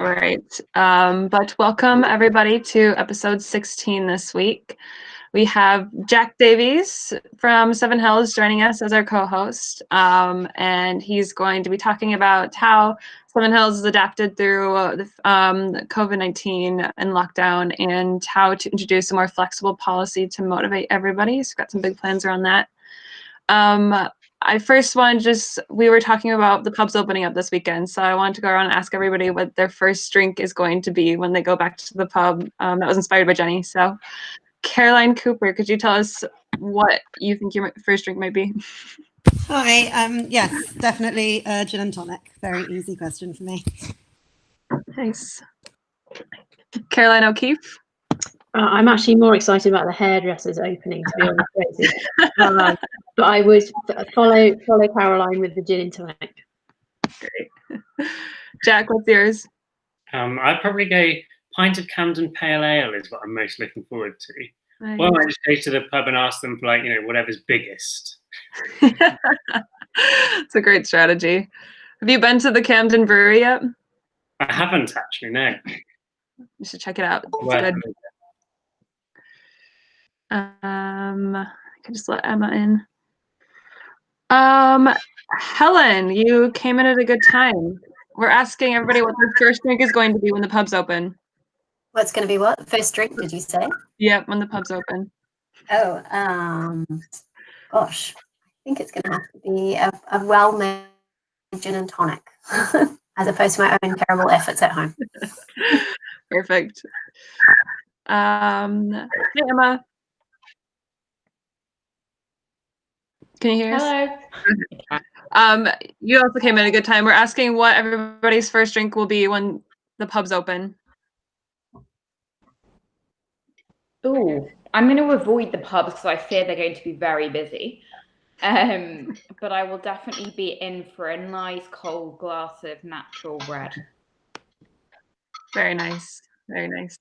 All right. But welcome everybody to episode 16 this week. We have Jack Davies from Seven Hills joining us as our co-host, and he's going to be talking about how Seven Hills has adapted through the COVID-19 and lockdown, and how to introduce a more flexible policy to motivate everybody. So we've got some big plans around that. I first wanted we were talking about the pubs opening up this weekend, so I wanted to go around and ask everybody what their first drink is going to be when they go back to the pub. That was inspired by Jenny. So Caroline Cooper, could you tell us what you think your first drink might be? Hi, yes, definitely gin and tonic. Very easy question for me. Nice. Caroline O'Keefe? I'm actually more excited about the hairdressers opening, to be honest, Rosie. But I would follow Caroline with the gin and tonic. Great. Jack, what's yours? I'd probably go pint of Camden Pale Ale is what I'm most looking forward to. Nice. Well, I just go to the pub and ask them for whatever's biggest. It's a great strategy. Have you been to the Camden Brewery yet? I haven't actually, no. You should check it out. It's Well, good. I can just let Emma in. Helen, you came in at a good time. We're asking everybody what their first drink is going to be when the pub's open. What's going to be what? First drink, did you say? Yep, when the pub's open. Oh, gosh. I think it's going to have to be a well-made gin and tonic, as opposed to my own terrible efforts at home. Perfect. Hey, Emma. Can you hear us? Hello. You also came in at a good time. We're asking what everybody's first drink will be when the pub's open. Oh, I'm going to avoid the pubs because I fear they're going to be very busy. But I will definitely be in for a nice cold glass of natural red. Very nice. Very nice.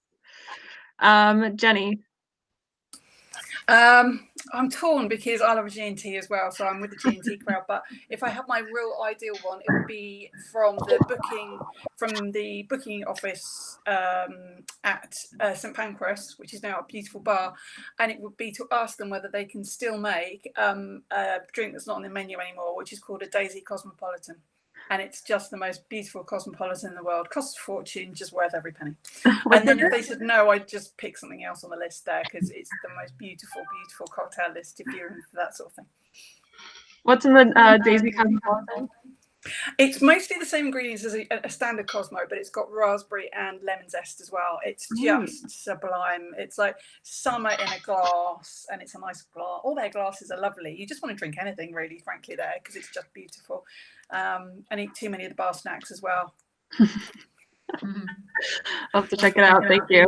Jenny. I'm torn because I love a G&T as well, so I'm with the G&T crowd. But if I have my real ideal one, it would be from the booking office at St Pancras, which is now a beautiful bar, and it would be to ask them whether they can still make a drink that's not on the menu anymore, which is called a Daisy Cosmopolitan. And it's just the most beautiful cosmopolitan in the world. Costs a fortune, just worth every penny. And then if they said no, I'd just pick something else on the list there, because it's the most beautiful, beautiful cocktail list if you're into that sort of thing. What's in the Daisy Cosmopolitan? It's mostly the same ingredients as a standard Cosmo, but it's got raspberry and lemon zest as well. It's just sublime. It's like summer in a glass, and it's a nice glass. All their glasses are lovely. You just want to drink anything, really, frankly, there, because it's just beautiful. And eat too many of the bar snacks as well. I'll have to check it out. Thank you.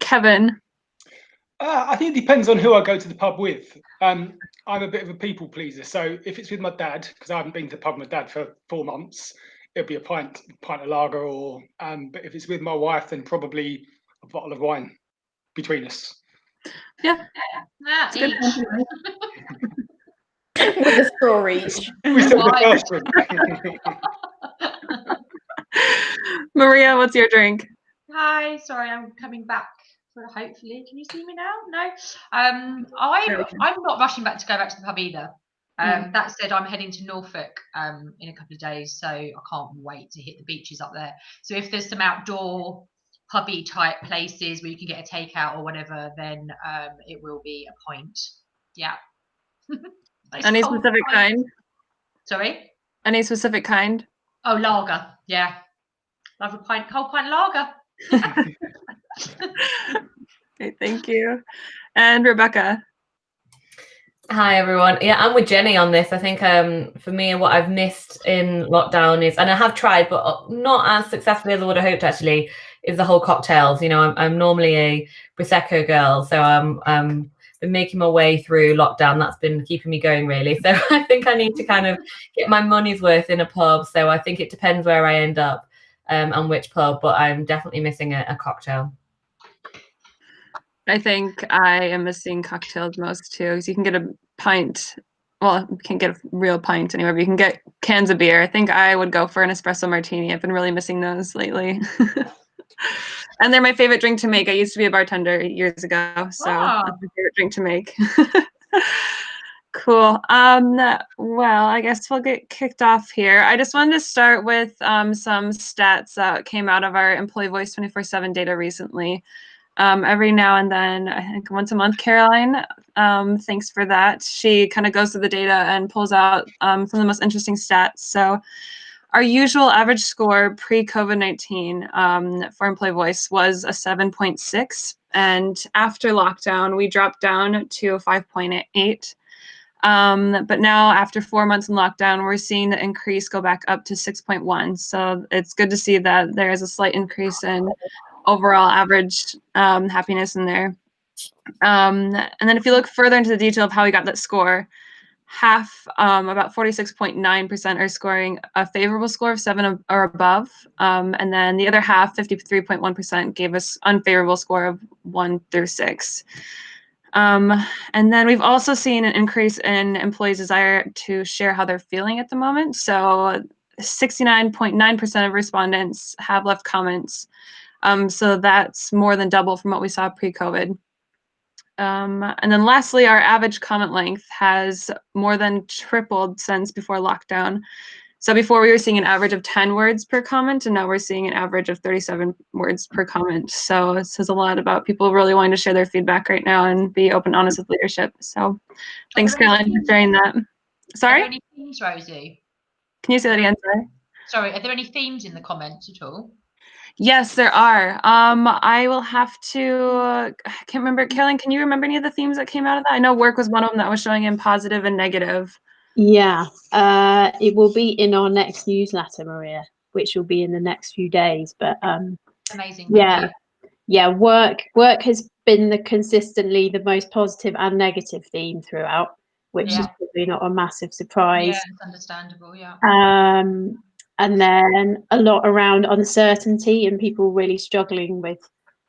Kevin. I think it depends on who I go to the pub with. I'm a bit of a people pleaser, so if it's with my dad, because I haven't been to the pub with my dad for 4 months, it'll be a pint of lager, or but if it's with my wife, then probably a bottle of wine between us. Yeah. Each. With a straw each. Maria, what's your drink? Hi, sorry, I'm coming back. Hopefully, can you see me now? No. I'm not rushing back to go back to the pub either. That said, I'm heading to Norfolk in a couple of days, so I can't wait to hit the beaches up there. So if there's some outdoor pubby type places where you can get a takeout or whatever, then it will be a pint. Yeah. Any specific kind? Sorry? Any specific kind? Oh, lager. Yeah. Love a cold pint lager. Okay, thank you. And Rebecca. Hi everyone. Yeah, I'm with Jenny on this. I think for me, what I've missed in lockdown is, and I have tried, but not as successfully as I would have hoped actually, is the whole cocktails. You know, I'm normally a prosecco girl, so I'm been making my way through lockdown. That's been keeping me going really. So I think I need to kind of get my money's worth in a pub. So I think it depends where I end up and which pub, but I'm definitely missing a cocktail. I think I am missing cocktails most too, because you can get a pint well, you can't get a real pint anywhere, but you can get cans of beer. I think I would go for an espresso martini. I've been really missing those lately. And they're my favorite drink to make. I used to be a bartender years ago, so that's my favorite drink to make. Cool. Well, I guess we'll get kicked off here. I just wanted to start with some stats that came out of our Employee Voice 24/7 data recently. Every now and then, I think once a month, Caroline, thanks for that. She kind of goes through the data and pulls out some of the most interesting stats. So our usual average score pre-COVID-19 for Employee Voice was a 7.6. And after lockdown, we dropped down to a 5.8. But now after 4 months in lockdown, we're seeing the increase go back up to 6.1. So it's good to see that there is a slight increase in overall average happiness in there. And then if you look further into the detail of how we got that score, half, about 46.9% are scoring a favorable score of 7 or above. And then the other half, 53.1%, gave us unfavorable score of 1 through 6. And then we've also seen an increase in employees' desire to share how they're feeling at the moment. So 69.9% of respondents have left comments. So that's more than double from what we saw pre-COVID. And then lastly, our average comment length has more than tripled since before lockdown. So before we were seeing an average of 10 words per comment, and now we're seeing an average of 37 words per comment. So it says a lot about people really wanting to share their feedback right now and be open and honest with leadership. So thanks, Caroline, for sharing that. Sorry? Are there any themes, Rosie? Can you say that again? Sorry, are there any themes in the comments at all? Yes, there are. I will have to, I can't remember. Caroline, can you remember any of the themes that came out of that? I know work was one of them that was showing in positive and negative. Yeah, it will be in our next newsletter, Maria, which will be in the next few days. But amazing. Yeah, work has been consistently the most positive and negative theme throughout, which is probably not a massive surprise. Yeah, it's understandable. Yeah. And then a lot around uncertainty and people really struggling with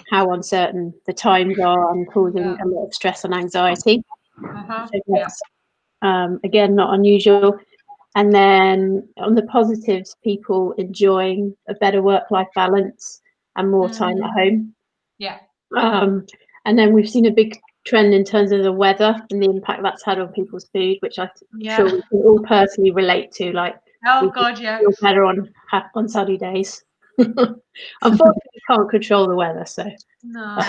how uncertain the times are and causing a lot of stress and anxiety. Again, not unusual. And then on the positives, people enjoying a better work-life balance and more time at home. Yeah. And then we've seen a big trend in terms of the weather and the impact that's had on people's food, which I'm sure we can all personally relate to. Like, oh God, yeah, feel better on sunny days. Unfortunately, we can't control the weather, so no.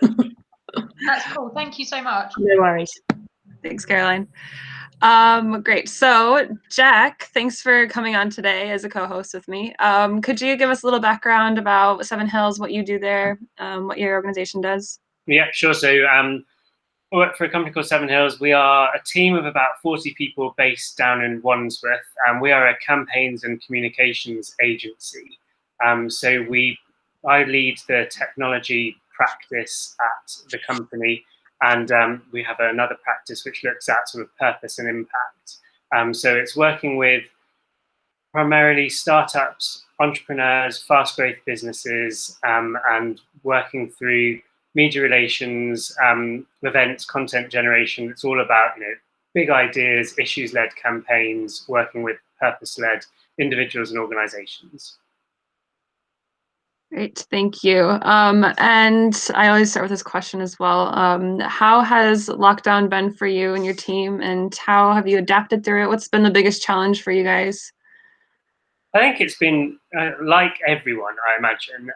That's cool. Thank you so much. No worries. Thanks, Caroline. Great. So, Jack, thanks for coming on today as a co-host with me. Could you give us a little background about Seven Hills, what you do there, what your organization does? Yeah, sure. So I work for a company called Seven Hills. We are a team of about 40 people based down in Wandsworth, and we are a campaigns and communications agency. So I lead the technology practice at the company, and we have another practice which looks at sort of purpose and impact. So it's working with primarily startups, entrepreneurs, fast growth businesses, and working through media relations, events, content generation. It's all about, big ideas, issues-led campaigns, working with purpose-led individuals and organizations. Great, thank you. And I always start with this question as well. How has lockdown been for you and your team, and how have you adapted through it? What's been the biggest challenge for you guys? I think it's been like everyone, I imagine,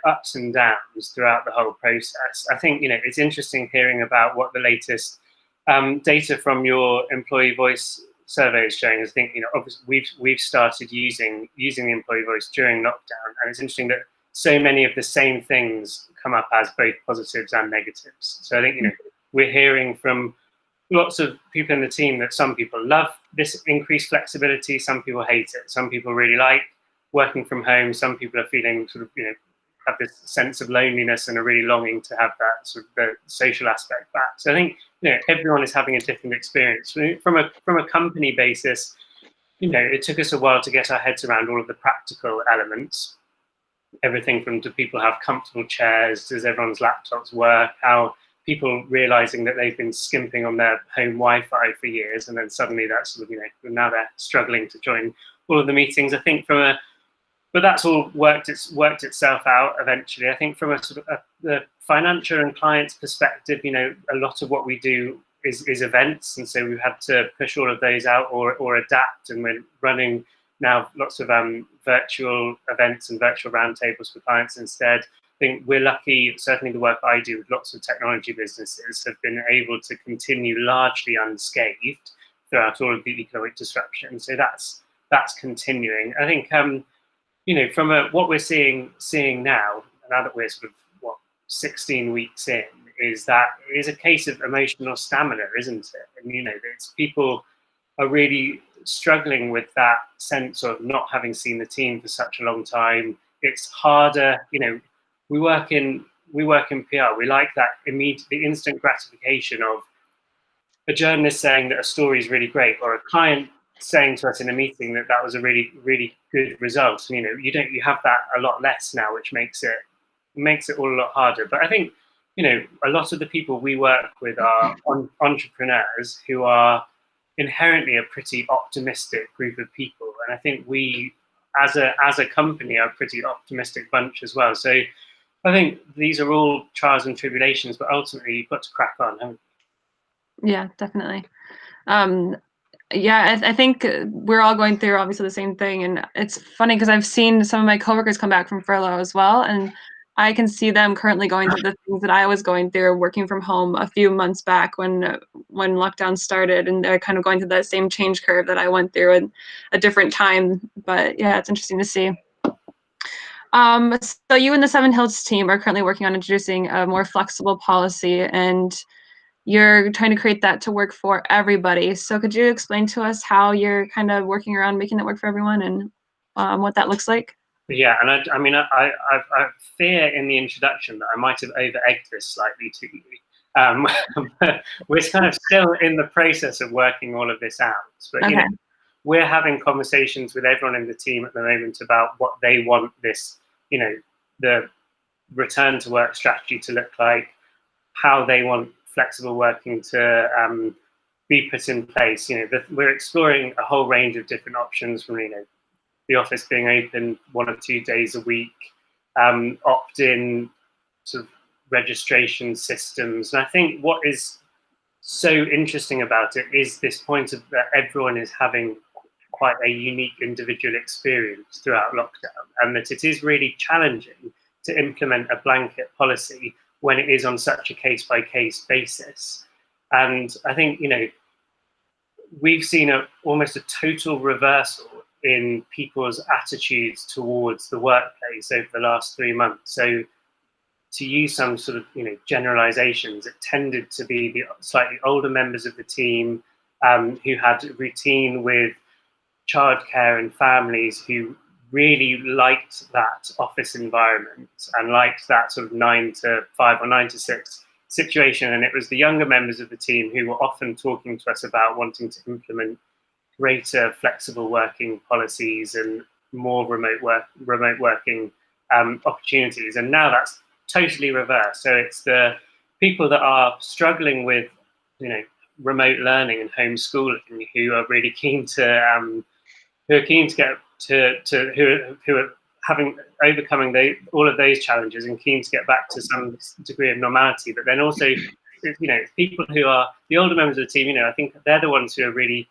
ups and downs throughout the whole process. I think, it's interesting hearing about what the latest data from your employee voice survey is showing. I think, obviously we've started using the employee voice during lockdown, and it's interesting that so many of the same things come up as both positives and negatives. So I think, we're hearing from lots of people in the team that some people love this increased flexibility, some people hate it, some people really like working from home, some people are feeling sort of, have this sense of loneliness and are really longing to have that sort of the social aspect back. So I think, everyone is having a different experience. From a company basis, it took us a while to get our heads around all of the practical elements. Everything from, do people have comfortable chairs? Does everyone's laptops work? How people realizing that they've been skimping on their home Wi-Fi for years, and then suddenly that's sort of, now they're struggling to join all of the meetings. I think but that's all worked itself out eventually. I think from a sort of the financial and clients perspective, a lot of what we do is events, and so we've had to push all of those out or adapt, and we're running now lots of virtual events and virtual roundtables for clients instead. I think we're lucky, certainly the work I do with lots of technology businesses have been able to continue largely unscathed throughout all of the economic disruption. So that's continuing. I think from what we're seeing now that we're sort of 16 weeks in, is that it is a case of emotional stamina, isn't it? And it's people are really struggling with that sense of not having seen the team for such a long time. It's harder, we work in PR. We like that the instant gratification of a journalist saying that a story is really great, or a client saying to us in a meeting that was a really, really good result. And, you have that a lot less now, which makes it all a lot harder. But I think, a lot of the people we work with are entrepreneurs who are inherently a pretty optimistic group of people. And I think we, as a company, are a pretty optimistic bunch as well. So I think these are all trials and tribulations, but ultimately you've got to crack on, haven't you? Yeah, definitely. Yeah, I think we're all going through obviously the same thing, and it's funny because I've seen some of my coworkers come back from furlough as well, and I can see them currently going through the things that I was going through working from home a few months back when lockdown started, and they're kind of going through that same change curve that I went through at a different time. But yeah, it's interesting to see. So you and the Seven Hills team are currently working on introducing a more flexible policy, and you're trying to create that to work for everybody. So could you explain to us how you're kind of working around making that work for everyone, and what that looks like? Yeah, and I fear in the introduction that I might have over-egged this slightly to you. We're kind of still in the process of working all of this out. But Okay. We're having conversations with everyone in the team at the moment about what they want this, the return to work strategy to look like, how they want flexible working to be put in place. We're exploring a whole range of different options, from the office being open 1 or 2 days a week, opt-in sort of registration systems. And I think what is so interesting about it is this point of that everyone is having quite a unique individual experience throughout lockdown, and that it is really challenging to implement a blanket policy when it is on such a case-by-case basis. And I think, we've seen almost a total reversal in people's attitudes towards the workplace over the last 3 months. So to use some sort of generalizations, it tended to be the slightly older members of the team who had a routine with childcare and families, who really liked that office environment and liked that sort of 9 to 5 or 9 to 6 situation. And it was the younger members of the team who were often talking to us about wanting to implement greater flexible working policies and more remote working opportunities. And now that's totally reversed. So it's the people that are struggling with remote learning and homeschooling who are really keen to get who are having overcoming all of those challenges and keen to get back to some degree of normality. But then also people who are the older members of the team, I think they're the ones who are really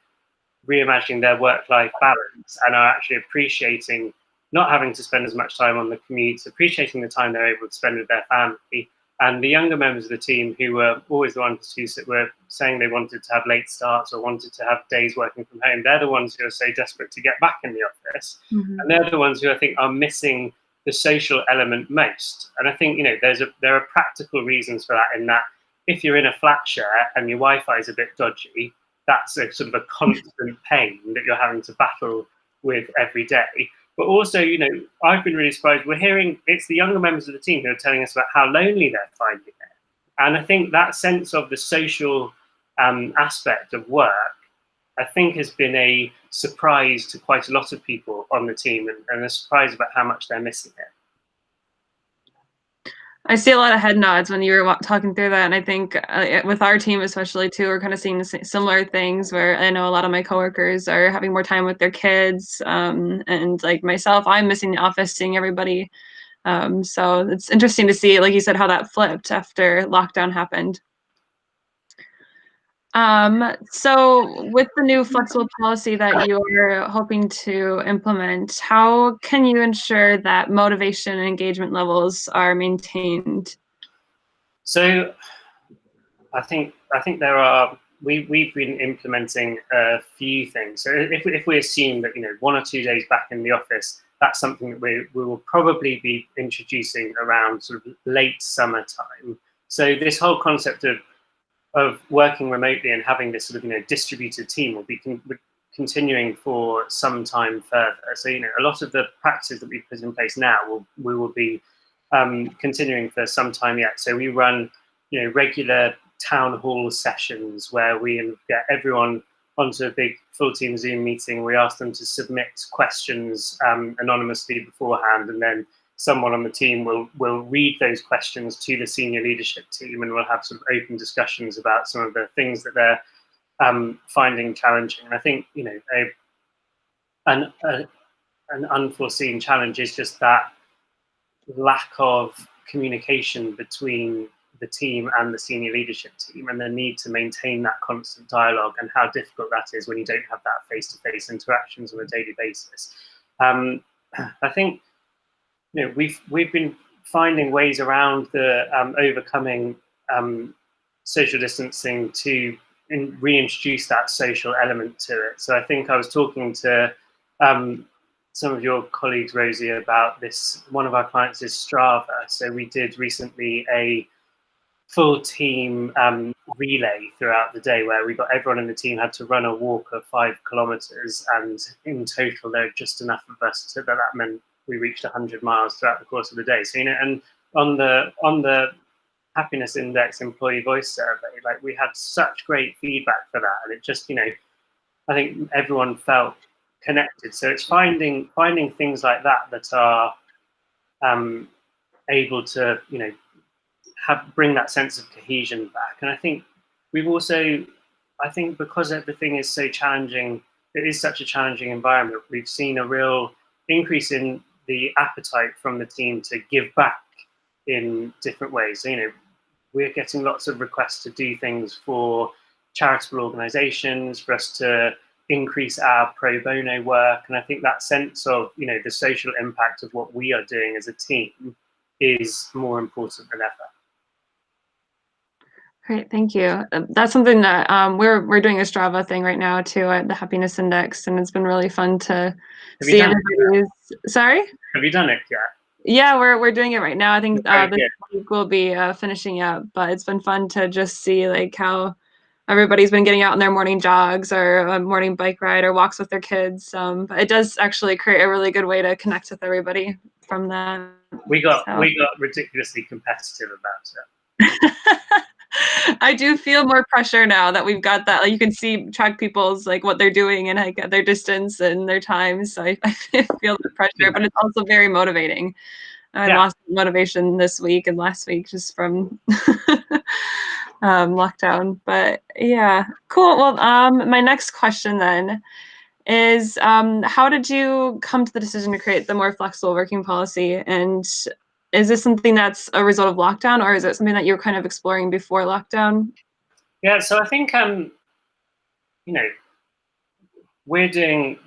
reimagining their work-life balance and are actually appreciating not having to spend as much time on the commute, appreciating the time they're able to spend with their family. And the younger members of the team, who were always the ones who were saying they wanted to have late starts or wanted to have days working from home, they're the ones who are so desperate to get back in the office. Mm-hmm. And they're the ones who I think are missing the social element most. And I think there are practical reasons for that, in that if you're in a flat share and your Wi-Fi is a bit dodgy, that's a sort of a constant pain that you're having to battle with every day. But also, I've been really surprised. We're hearing it's the younger members of the team who are telling us about how lonely they're finding it. And I think that sense of the social aspect of work, I think, has been a surprise to quite a lot of people on the team, and a surprise about how much they're missing it. I see a lot of head nods when you were talking through that, and I think with our team especially too, we're kind of seeing similar things where I know a lot of my coworkers are having more time with their kids, and like myself, I'm missing the office, seeing everybody. So it's interesting to see, like you said, how that flipped after lockdown happened. So with the new flexible policy that you're hoping to implement, how can you ensure that motivation and engagement levels are maintained? So I think there are, we've been implementing a few things. So if we assume that 1 or 2 days back in the office, that's something that we will probably be introducing around sort of late summertime. So this whole concept of working remotely and having this sort of distributed team will be continuing for some time further. So a lot of the practices that we've put in place now we will be continuing for some time yet. So we run regular town hall sessions where we get everyone onto a big full team Zoom meeting. We ask them to submit questions anonymously beforehand, and then someone on the team will read those questions to the senior leadership team, and we'll have sort of open discussions about some of the things that they're finding challenging. And I think an unforeseen challenge is just that lack of communication between the team and the senior leadership team, and the need to maintain that constant dialogue, and how difficult that is when you don't have that face-to-face interactions on a daily basis. I think we've been finding ways around the overcoming social distancing to reintroduce that social element to it. So I think I was talking to some of your colleagues, Rosie, about this. One of our clients is Strava. So we did recently a full team relay throughout the day where we got everyone in the team had to run a walk of 5 kilometers, and in total there were just enough of us that meant we reached 100 miles throughout the course of the day. So and on the happiness index employee voice survey, like, we had such great feedback for that, and it just I think everyone felt connected. So it's finding things like that are able to bring that sense of cohesion back. And I think we've also, because everything is so challenging, it is such a challenging environment, we've seen a real increase in the appetite from the team to give back in different ways. So, we're getting lots of requests to do things for charitable organizations, for us to increase our pro bono work. And I think that sense of, the social impact of what we are doing as a team is more important than ever. Great, thank you. That's something that we're doing a Strava thing right now too, at the happiness index, and it's been really fun to see everybody's. Sorry? Have you done it yet? Yeah, we're doing it right now. I think this week we'll be finishing up, but it's been fun to just see like how everybody's been getting out on their morning jogs or a morning bike ride or walks with their kids. But it does actually create a really good way to connect with everybody from that. We got ridiculously competitive about it. I do feel more pressure now that we've got that. Like, you can track people's like what they're doing and like their distance and their times. So I feel the pressure, but it's also very motivating. I lost motivation this week and last week just from lockdown. But yeah, cool. Well, my next question then is, how did you come to the decision to create the more flexible working policy? And is this something that's a result of lockdown, or is it something that you were kind of exploring before lockdown? Yeah, so I think we're doing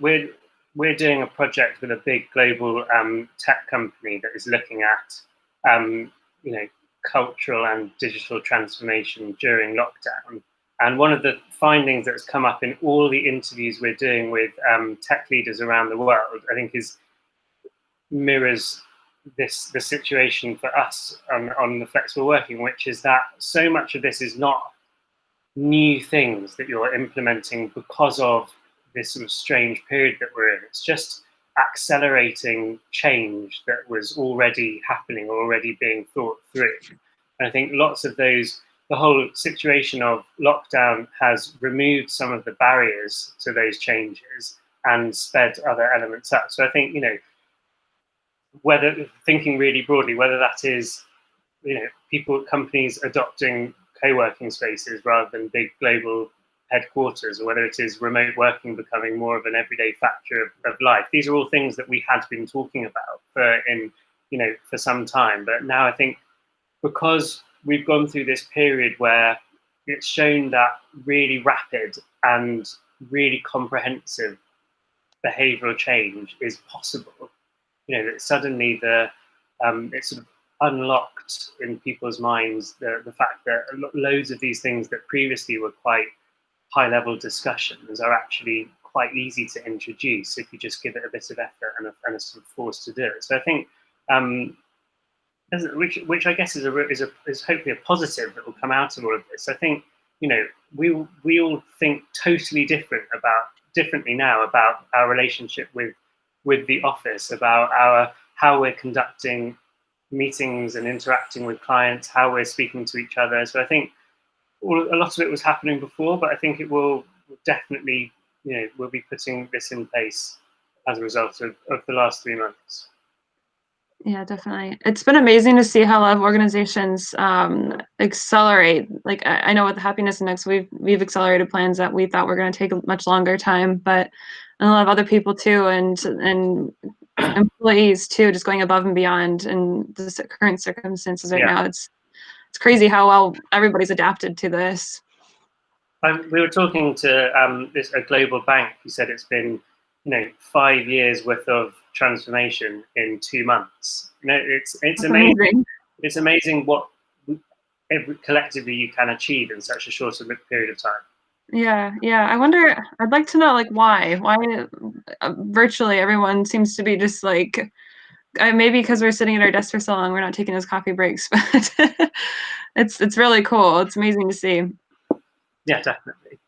a project with a big global tech company that is looking at cultural and digital transformation during lockdown. And one of the findings that's come up in all the interviews we're doing with tech leaders around the world, I think, mirrors the situation for us on the flexible working, which is that so much of this is not new things that you're implementing because of this sort of strange period that we're in. It's just accelerating change that was already happening, already being thought through. And I think lots of the whole situation of lockdown has removed some of the barriers to those changes and sped other elements up. So I think, whether thinking really broadly, whether that is companies adopting co-working spaces rather than big global headquarters, or whether it is remote working becoming more of an everyday factor of life. These are all things that we had been talking about for some time. But now I think, because we've gone through this period where it's shown that really rapid and really comprehensive behavioural change is possible, that suddenly it's sort of unlocked in people's minds the fact that loads of these things that previously were quite high-level discussions are actually quite easy to introduce if you just give it a bit of effort and a sort of force to do it. So I think, which I guess is hopefully a positive that will come out of all of this. I think we all think totally differently now about our relationship with the office, about how we're conducting meetings and interacting with clients, how we're speaking to each other. So I think a lot of it was happening before, but I think it will definitely, we'll be putting this in place as a result of the last 3 months. Yeah, definitely. It's been amazing to see how a lot of organizations accelerate. Like I know with the Happiness Index, we've accelerated plans that we thought were going to take a much longer time, but a lot of other people too, and employees too, just going above and beyond in the current circumstances right now. It's crazy how well everybody's adapted to this. We were talking to a global bank who said it's been 5 years worth of transformation in 2 months. It's amazing. It's amazing what collectively you can achieve in such a short period of time. Yeah. I wonder. I'd like to know why virtually everyone seems to be just maybe because we're sitting at our desk for so long, we're not taking those coffee breaks. But it's really cool. It's amazing to see. Yeah, definitely.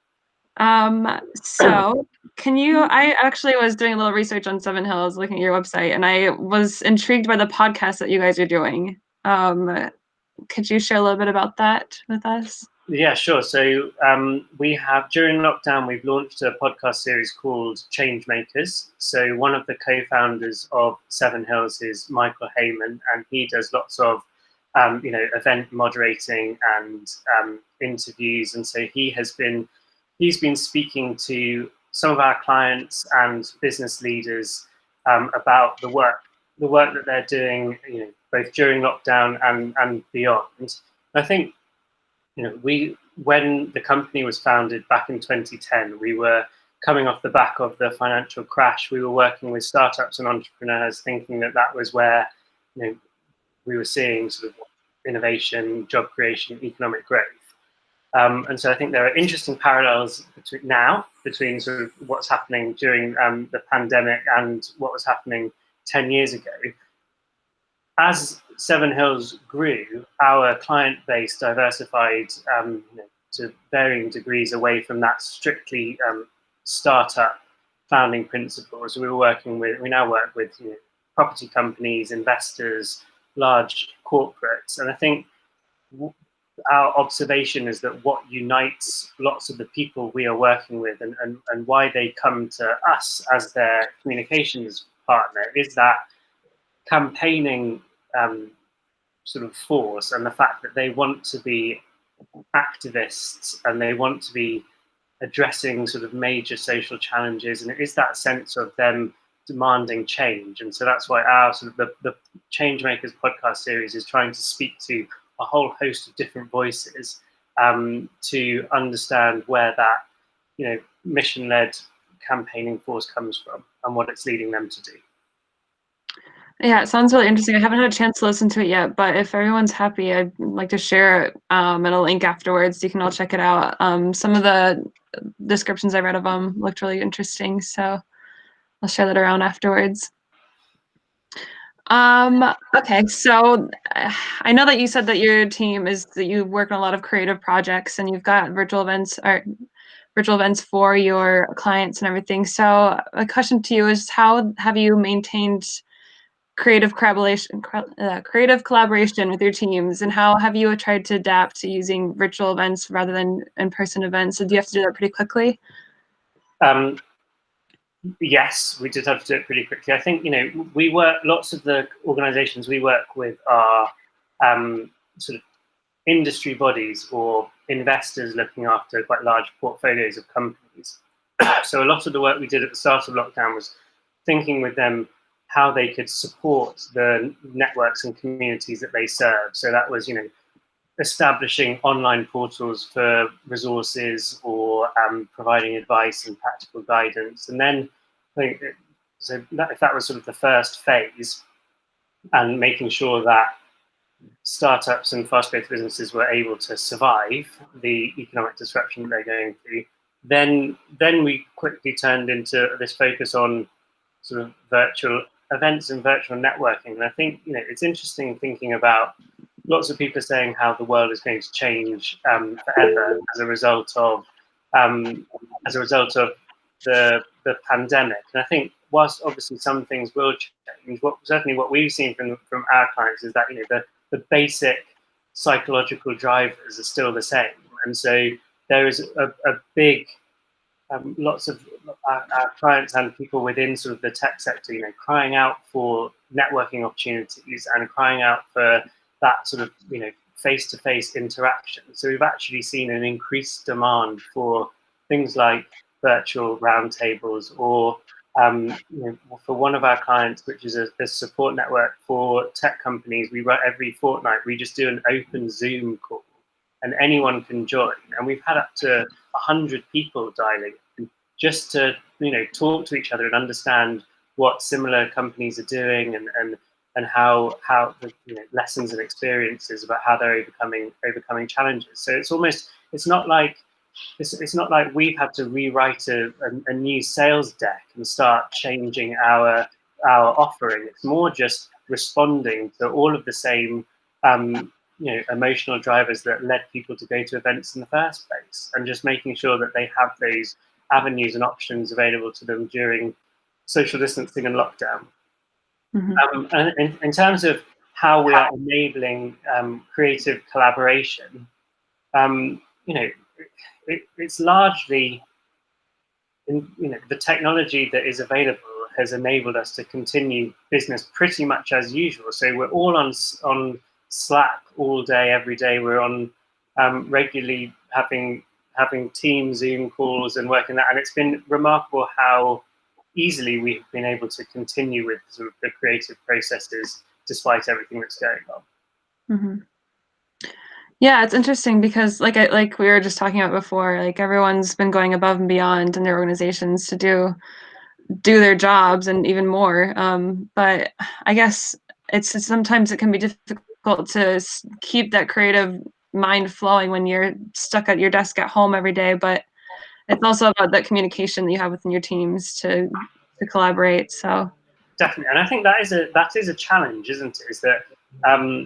So I actually was doing a little research on Seven Hills, looking at your website, and I was intrigued by the podcast that you guys are doing. Could you share a little bit about that with us? Yeah, sure. So we have, during lockdown, we've launched a podcast series called Change Makers. So one of the co-founders of Seven Hills is Michael Heyman, and he does lots of event moderating and interviews. And so he's been speaking to some of our clients and business leaders about the work that they're doing, both during lockdown and beyond. I think, when the company was founded back in 2010, we were coming off the back of the financial crash. We were working with startups and entrepreneurs, thinking that was where we were seeing sort of innovation, job creation, economic growth. And so I think there are interesting parallels between sort of what's happening during the pandemic and what was happening 10 years ago. As Seven Hills grew, our client base diversified to varying degrees away from that strictly startup founding principles. We now work with property companies, investors, large corporates, and I think our observation is that what unites lots of the people we are working with and why they come to us as their communications partner is that campaigning sort of force, and the fact that they want to be activists and they want to be addressing sort of major social challenges, and it is that sense of them demanding change. And so that's why our sort of the Change Makers podcast series is trying to speak to a whole host of different voices to understand where that mission-led campaigning force comes from and what it's leading them to do. Yeah, it sounds really interesting. I haven't had a chance to listen to it yet, but if everyone's happy, I'd like to share it and a link afterwards. You can all check it out. Some of the descriptions I read of them looked really interesting, so I'll share that around afterwards. Okay, so I know that you said that your team that you work on a lot of creative projects and you've got virtual events for your clients and everything. So a question to you is, how have you maintained creative collaboration with your teams, and how have you tried to adapt to using virtual events rather than in-person events? So do you have to do that pretty quickly? Yes, we did have to do it pretty quickly. I think lots of the organizations we work with are sort of industry bodies or investors looking after quite large portfolios of companies. So a lot of the work we did at the start of lockdown was thinking with them how they could support the networks and communities that they serve. So that was, establishing online portals for resources or providing advice and practical guidance. And then I think if that was sort of the first phase, and making sure that startups and fast-growth businesses were able to survive the economic disruption that they're going through, then we quickly turned into this focus on sort of virtual events and virtual networking. And I think it's interesting thinking about lots of people saying how the world is going to change forever as a result of the pandemic. And I think whilst obviously some things will change, certainly what we've seen from our clients is that the basic psychological drivers are still the same. And so there is a big, lots of our clients and people within sort of the tech sector, crying out for networking opportunities and crying out for that sort of, face-to-face interaction. So we've actually seen an increased demand for things like virtual roundtables, or for one of our clients, which is a support network for tech companies, every fortnight we just do an open Zoom call, and anyone can join. And we've had up to 100 people dialing in just to talk to each other and understand what similar companies are doing, and how the lessons and experiences about how they're overcoming challenges. So it's not like we've had to rewrite a new sales deck and start changing our offering. It's more just responding to all of the same emotional drivers that led people to go to events in the first place, and just making sure that they have those avenues and options available to them during social distancing and lockdown. Mm-hmm. And in terms of how we are enabling creative collaboration, it's largely the technology that is available has enabled us to continue business pretty much as usual. So we're all on Slack all day, every day. We're on regularly having team Zoom calls and working that, and it's been remarkable how easily we've been able to continue with sort of the creative processes despite everything that's going on. Mm-hmm. Yeah, it's interesting because like we were just talking about before, like everyone's been going above and beyond in their organizations to do their jobs and even more. But I guess sometimes it can be difficult to keep that creative mind flowing when you're stuck at your desk at home every day. But it's also about that communication that you have within your teams to collaborate. So definitely, and I think that is a challenge, isn't it? Is that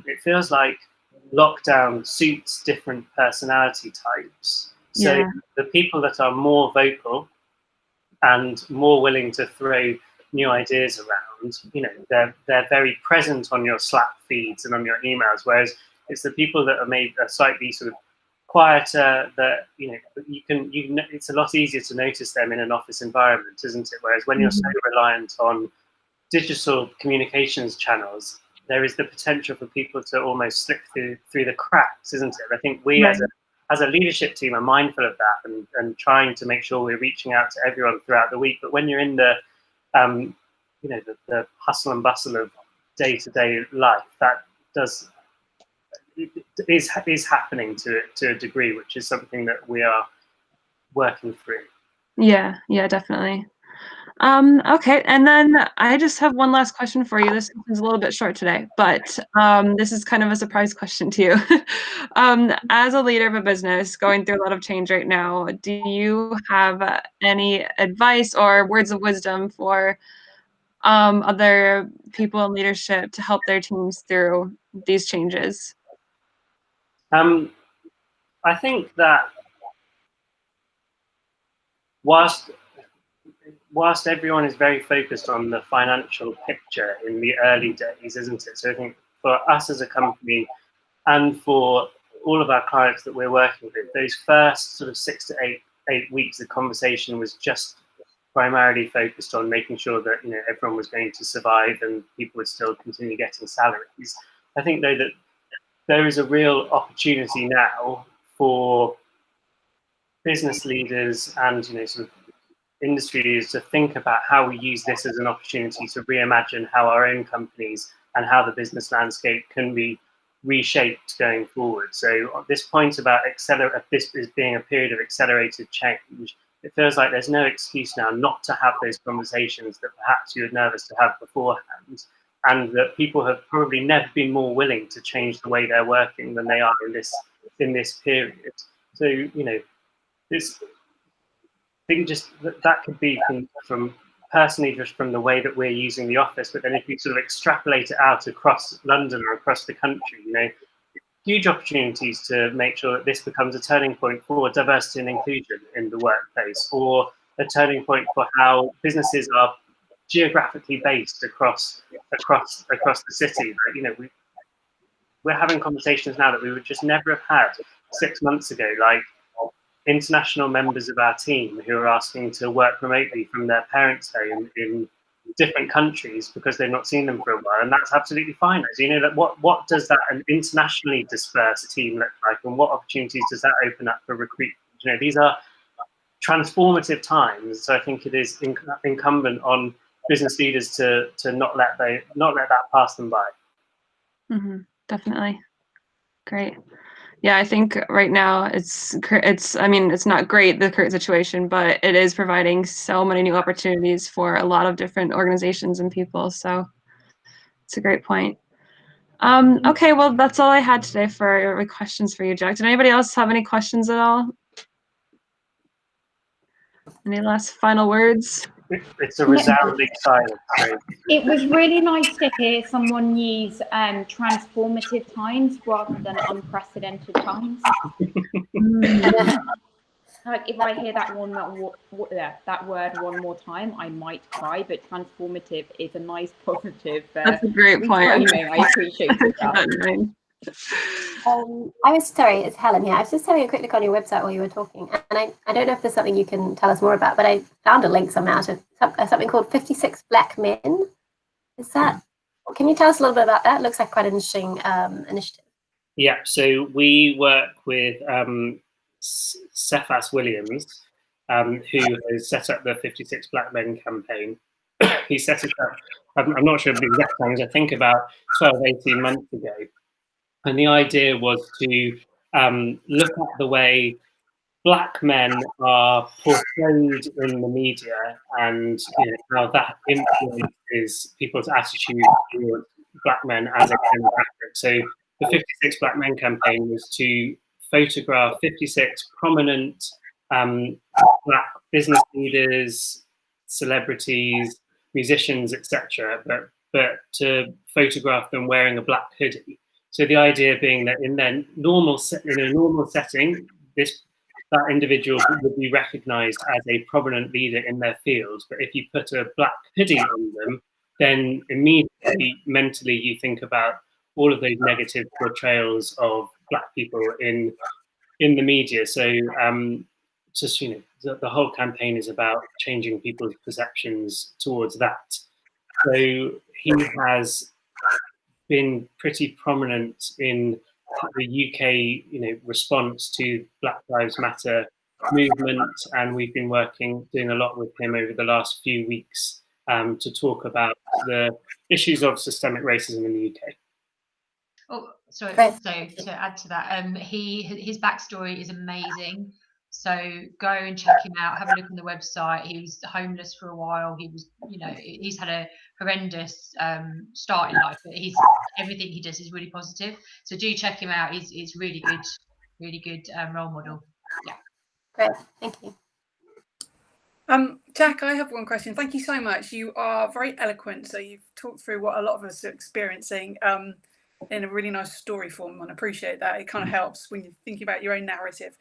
it feels like lockdown suits different personality types. So yeah. The people that are more vocal and more willing to throw new ideas around, they're very present on your Slack feeds and on your emails. Whereas it's the people that are slightly sort of quieter, that it's a lot easier to notice them in an office environment, isn't it? Whereas when you're so reliant on digital communications channels, there is the potential for people to almost slip through the cracks, isn't it? I think we as a leadership team are mindful of that and trying to make sure we're reaching out to everyone throughout the week. But when you're in the the hustle and bustle of day-to-day life, that is happening to a degree, which is something that we are working through. Yeah, definitely. Okay, and then I just have one last question for you. This is a little bit short today, but this is kind of a surprise question to you. As a leader of a business going through a lot of change right now, do you have any advice or words of wisdom for other people in leadership to help their teams through these changes? I think that whilst everyone is very focused on the financial picture in the early days, isn't it? So I think for us as a company and for all of our clients that we're working with, those first sort of 6 to 8 weeks, the conversation was just primarily focused on making sure that everyone was going to survive and people would still continue getting salaries. I think though that there is a real opportunity now for business leaders and sort of industry leaders to think about how we use this as an opportunity to reimagine how our own companies and how the business landscape can be reshaped going forward. So this point about this is being a period of accelerated change, it feels like there's no excuse now not to have those conversations that perhaps you were nervous to have beforehand, and that people have probably never been more willing to change the way they're working than they are in this period. So this, I think just that could be from personally just from the way that we're using the office, but then if you sort of extrapolate it out across London or across the country, huge opportunities to make sure that this becomes a turning point for diversity and inclusion in the workplace, or a turning point for how businesses are geographically based across the city. We're having conversations now that we would just never have had 6 months ago, like international members of our team who are asking to work remotely from their parents' home in different countries because they've not seen them for a while, and that's absolutely fine. What does that an internationally dispersed team look like, and what opportunities does that open up for recruitment? These are transformative times, so I think it is incumbent on business leaders to not let that pass them by. Definitely. Great. Yeah, I think right now it's not great, the current situation, but it is providing so many new opportunities for a lot of different organizations and people. So it's a great point. Okay, well, that's all I had today for questions for you, Jack. Did anybody else have any questions at all? Any last final words? It's a resounding silence. It was really nice to hear someone use transformative times rather than unprecedented times. Like if I hear that word one more time, I might cry. But transformative is a nice positive. That's a great point. I appreciate that. I was sorry, it's Helen here. I was just having a quick look on your website while you were talking, and I don't know if there's something you can tell us more about, but I found a link somehow to something called 56 Black Men. Is that? Can you tell us a little bit about that? It looks like quite an interesting initiative. Yeah, so we work with Cephas Williams, who has set up the 56 Black Men campaign. He set it up, I'm not sure of the exact times, I think about 12, 18 months ago. And the idea was to look at the way Black men are portrayed in the media, and how that influences people's attitude towards Black men as a demographic. So the 56 Black Men campaign was to photograph 56 prominent Black business leaders, celebrities, musicians, etc., but to photograph them wearing a black hoodie. So the idea being that in a normal setting, that individual would be recognised as a prominent leader in their field. But if you put a black hoodie on them, then immediately mentally you think about all of those negative portrayals of Black people in the media. So the whole campaign is about changing people's perceptions towards that. So he has been pretty prominent in the UK, response to Black Lives Matter movement, and we've been doing a lot with him over the last few weeks to talk about the issues of systemic racism in the UK. Oh, sorry. So to add to that, his backstory is amazing. So go and check him out. Have a look on the website. He was homeless for a while. He was, he's had a horrendous start in life, but everything he does is really positive. So do check him out. He's really good role model. Yeah. Great, thank you. Jack, I have one question. Thank you so much. You are very eloquent. So you've talked through what a lot of us are experiencing in a really nice story form, and I appreciate that. It kind of helps when you're thinking about your own narrative.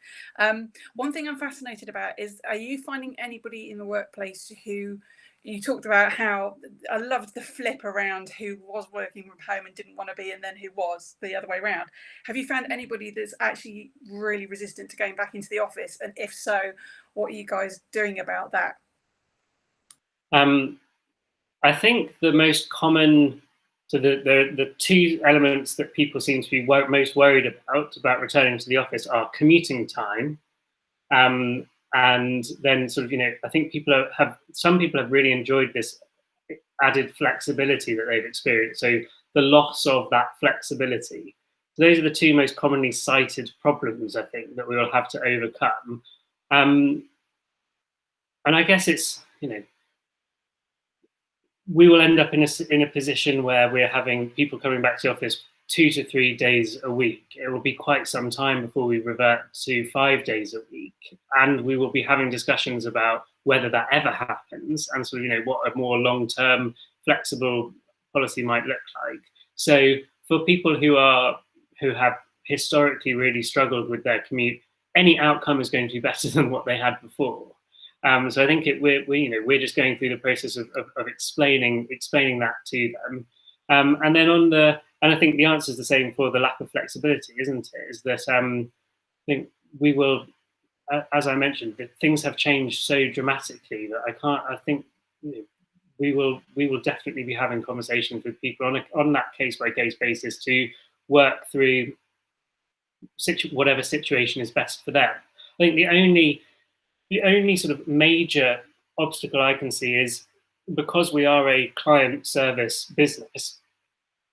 One thing I'm fascinated about is, are you finding anybody in the workplace who, you talked about how I loved the flip around who was working from home and didn't want to be, and then who was the other way around. Have you found anybody that's actually really resistant to going back into the office? And if so, what are you guys doing about that? I think the most common So the two elements that people seem to be most worried about returning to the office are commuting time, and then sort of, I think some people have really enjoyed this added flexibility that they've experienced. So the loss of that flexibility. So those are the two most commonly cited problems, I think, that we will have to overcome. And I guess it's, we will end up in a position where we're having people coming back to the office 2 to 3 days a week. It will be quite some time before we revert to 5 days a week, and we will be having discussions about whether that ever happens, and so what a more long-term flexible policy might look like. So for people who have historically really struggled with their commute, any outcome is going to be better than what they had before. So I think we're just going through the process of explaining that to them, and then and I think the answer is the same for the lack of flexibility, isn't it? Is that I think we will, as I mentioned, that things have changed so dramatically that I think we will definitely be having conversations with people on that case by case basis to work through whatever situation is best for them. I think the only sort of major obstacle I can see is, because we are a client service business,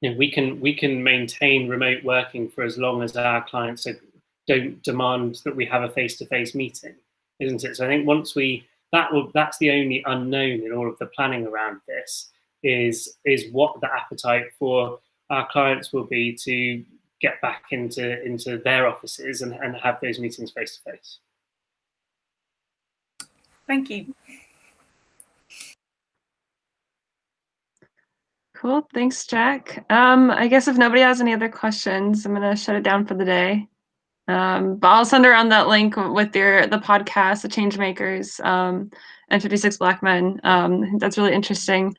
we can maintain remote working for as long as our clients don't demand that we have a face-to-face meeting, isn't it? So I think once that's the only unknown in all of the planning around this, is what the appetite for our clients will be to get back into their offices and have those meetings face-to-face. Thank you. Cool. Thanks, Jack. I guess if nobody has any other questions, I'm going to shut it down for the day. But I'll send around that link with the podcast, The Changemakers, and 56 Black Men. That's really interesting.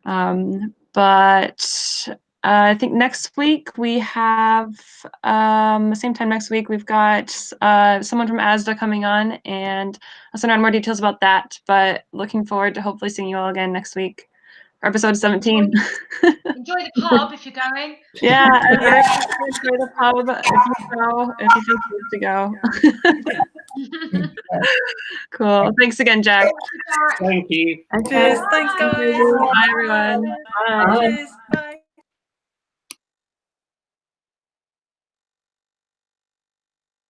But I think next week we have, same time next week, we've got someone from ASDA coming on, and I'll send around more details about that. But looking forward to hopefully seeing you all again next week. Episode 17. Enjoy the pub if you're going. Yeah, enjoy the pub if you feel safe to go. Cool. Thanks again, Jack. Thank you. Cheers. Thanks, guys. Bye, everyone. Bye. Cheers. Bye.